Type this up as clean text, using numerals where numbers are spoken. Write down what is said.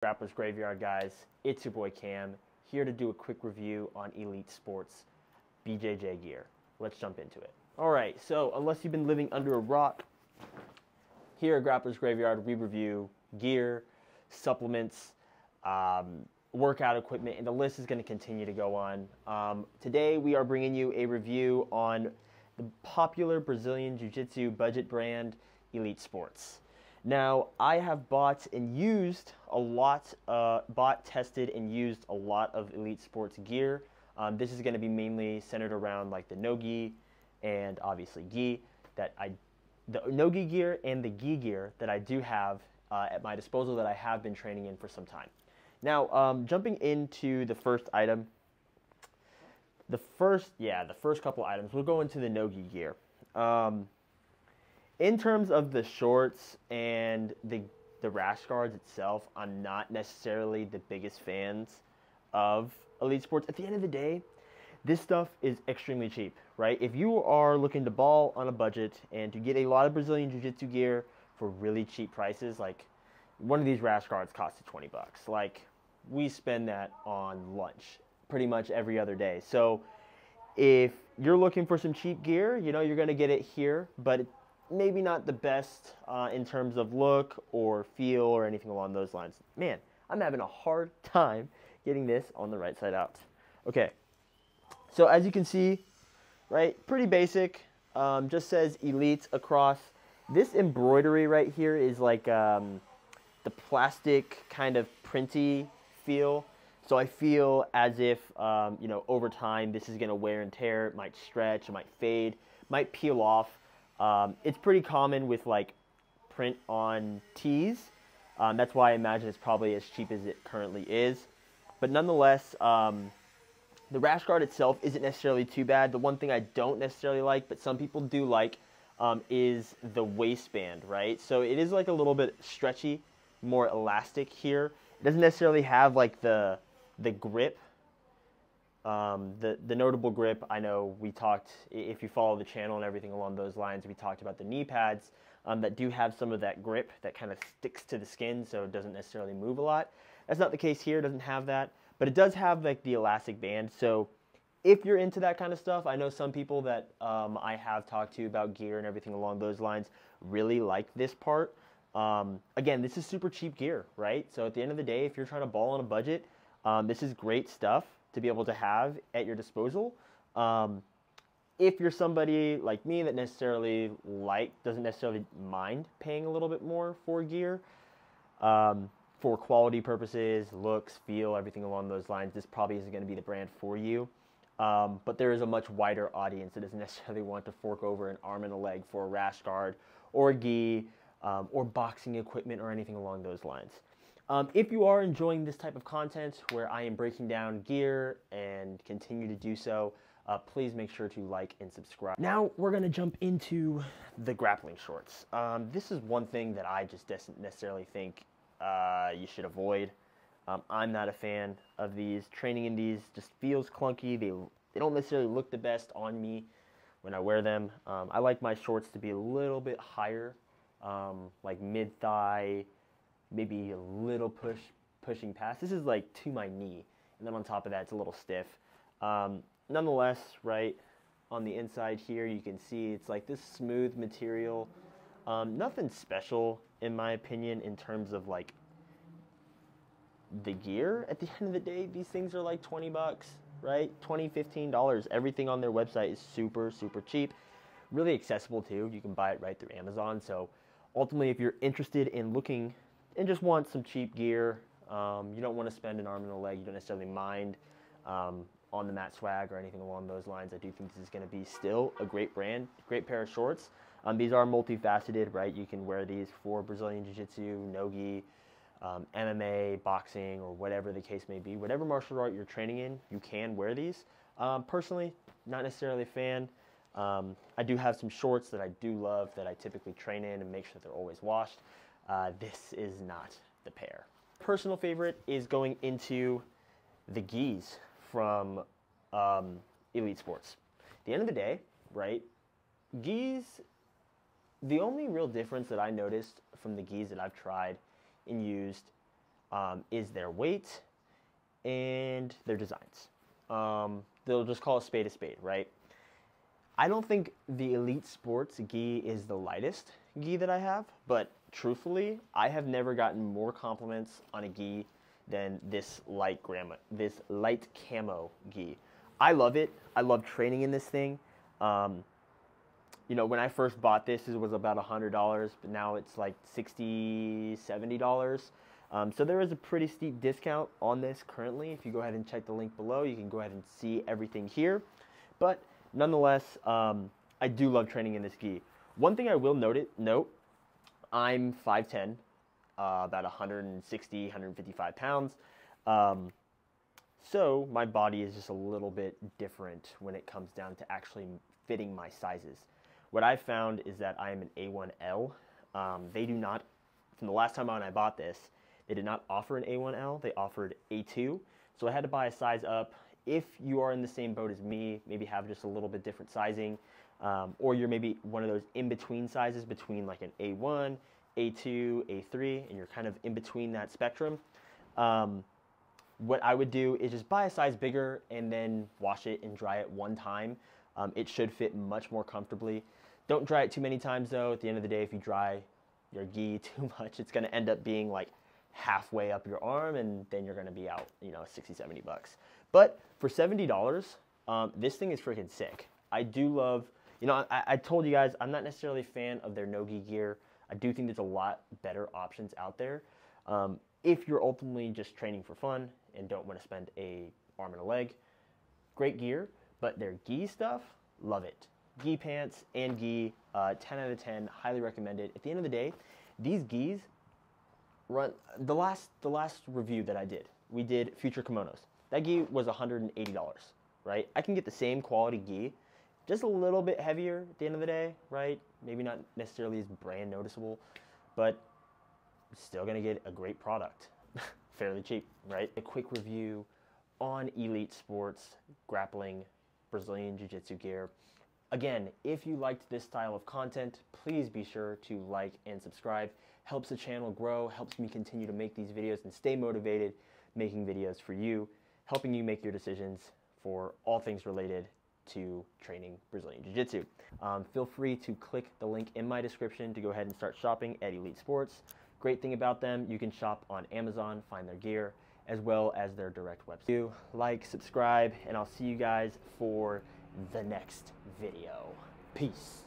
Grappler's Graveyard, guys. It's your boy Cam, here to do a quick review on Elite Sports BJJ gear. Let's jump into it. Alright, so unless you've been living under a rock, here at Grappler's Graveyard we review gear, supplements, workout equipment, and the list is going to continue to go on. Today we are bringing you a review on the popular Brazilian Jiu-Jitsu budget brand Elite Sports. Now, I have bought, tested, and used a lot of Elite Sports gear. This is going to be mainly centered around like the no-gi and obviously gi the no-gi gear and the gi gear that I do have at my disposal that I have been training in for some time. Now, jumping into the first item, the first couple items, we'll go into the no-gi gear. In terms of the shorts and the rash guards itself, I'm not necessarily the biggest fans of Elite Sports. At the end of the day, this stuff is extremely cheap, right? If you are looking to ball on a budget and to get a lot of Brazilian Jiu-Jitsu gear for really cheap prices, like one of these rash guards costs you 20 bucks. Like, we spend that on lunch pretty much every other day. So if you're looking for some cheap gear, you know, you're going to get it here, but maybe not the best in terms of look or feel or anything along those lines. Man, I'm having a hard time getting this on the right side out. Okay, so as you can see, right, pretty basic. Just says Elite across. This embroidery right here is like the plastic kind of printy feel. So I feel as if, you know, over time this is going to wear and tear. It might stretch, it might fade, might peel off. It's pretty common with like print on tees. That's why I imagine it's probably as cheap as it currently is. But nonetheless, the rash guard itself isn't necessarily too bad. The one thing I don't necessarily like, but some people do like, is the waistband, right? So it is like a little bit stretchy, more elastic here. It doesn't necessarily have like the grip. The notable grip, I know we talked, if you follow the channel and everything along those lines, we talked about the knee pads that do have some of that grip that kind of sticks to the skin, so it doesn't necessarily move a lot. That's not the case here, it doesn't have that, but it does have like the elastic band. So if you're into that kind of stuff, I know some people that I have talked to about gear and everything along those lines really like this part. Again, this is super cheap gear, right? So at the end of the day, if you're trying to ball on a budget, this is great stuff to be able to have at your disposal. If you're somebody like me that doesn't necessarily mind paying a little bit more for gear, for quality purposes, looks, feel, everything along those lines, this probably isn't going to be the brand for you. But there is a much wider audience that doesn't necessarily want to fork over an arm and a leg for a rash guard or a gi or boxing equipment or anything along those lines. If you are enjoying this type of content where I am breaking down gear and continue to do so, please make sure to like and subscribe. Now we're going to jump into the grappling shorts. This is one thing that I just don't necessarily think you should avoid. I'm not a fan of these. Training in these just feels clunky. They don't necessarily look the best on me when I wear them. I like my shorts to be a little bit higher, like mid-thigh, maybe a little pushing past. This is like to my knee, and then on top of that it's a little stiff. Nonetheless, right on the inside here you can see it's like this smooth material. Nothing special in my opinion in terms of like the gear. At the end of the day, these things are like 20 bucks, right? $20, $15. Everything on their website is super cheap, really accessible too. You can buy it right through Amazon. So ultimately, if you're interested in looking and just want some cheap gear, you don't want to spend an arm and a leg, you don't necessarily mind on the mat swag or anything along those lines, I do think this is going to be still a great brand, great pair of shorts. These are multifaceted, right? You can wear these for Brazilian Jiu-Jitsu, no-gi, MMA, boxing, or whatever the case may be. Whatever martial art you're training in, you can wear these. Personally, not necessarily a fan. I do have some shorts that I do love that I typically train in and make sure they're always washed. This is not the pair. Personal favorite is going into the gis from Elite Sports. At the end of the day, right, gis, the only real difference that I noticed from the gis that I've tried and used is their weight and their designs. They'll just call a spade, right? I don't think the Elite Sports gi is the lightest gi that I have, but truthfully, I have never gotten more compliments on a gi than this light camo gi. I love it. I love training in this thing. You know, when I first bought this, it was about $100, but now it's like $60, $70. So there is a pretty steep discount on this currently. If you go ahead and check the link below, you can go ahead and see everything here. But nonetheless, I do love training in this gi. One thing I will note, I'm 5'10", about 160, 155 pounds. So my body is just a little bit different when it comes down to actually fitting my sizes. What I found is that I am an A1L. They do not, from the last time when I bought this, they did not offer an A1L. They offered A2. So I had to buy a size up. If you are in the same boat as me, maybe have just a little bit different sizing, or you're maybe one of those in-between sizes between like an A1, A2, A3, and you're kind of in between that spectrum, what I would do is just buy a size bigger and then wash it and dry it one time. It should fit much more comfortably. Don't dry it too many times though. At the end of the day, if you dry your gi too much, it's gonna end up being like halfway up your arm, and then you're gonna be out, you know, 60, 70 bucks. But for $70, this thing is freaking sick. I do love, you know, I told you guys, I'm not necessarily a fan of their no-gi gear. I do think there's a lot better options out there. If you're ultimately just training for fun and don't want to spend an arm and a leg, great gear. But their gi stuff, love it. Gi pants and gi, 10 out of 10, highly recommended. At the end of the day, these gis run, the last review that I did, we did Future Kimonos. That gi was $180, right? I can get the same quality gi, just a little bit heavier at the end of the day, right? Maybe not necessarily as brand noticeable, but still gonna get a great product, fairly cheap, right? A quick review on Elite Sports grappling Brazilian Jiu-Jitsu gear. Again, if you liked this style of content, please be sure to like and subscribe. Helps the channel grow, helps me continue to make these videos and stay motivated making videos for you, helping you make your decisions for all things related to training Brazilian Jiu-Jitsu. Feel free to click the link in my description to go ahead and start shopping at Elite Sports. Great thing about them, you can shop on Amazon, find their gear, as well as their direct website. Like, subscribe, and I'll see you guys for the next video. Peace.